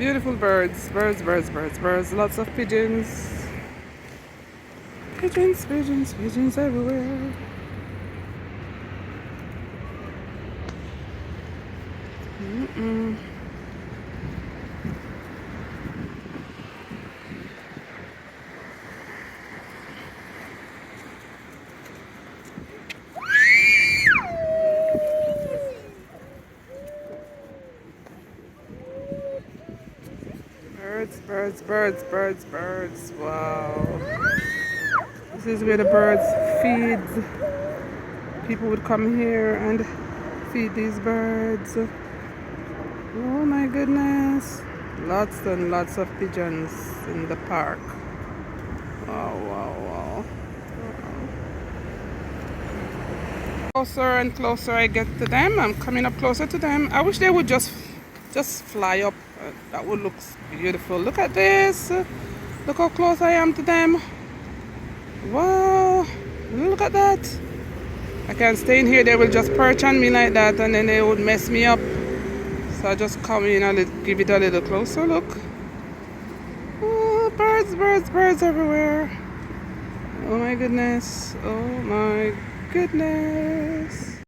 Beautiful birds, birds, birds, birds, birds. Lots of pigeons. Pigeons, pigeons, pigeons everywhere. Mm-mm. Birds, birds, birds, birds, birds. Wow. This is where the birds feed. People would come here and feed these birds. Oh my goodness. Lots and lots of pigeons in the park. Wow, wow, wow. Closer and closer I get to them. I'm coming up closer to them. I wish they would just fly up. That would look beautiful. Look at this. Look how close I am to them. Wow. Look at that. I can stay in here. They will just perch on me like that and then they would mess me up. So I just come in and give it a little closer look. Oh, birds, birds, birds everywhere. Oh my goodness. Oh my goodness.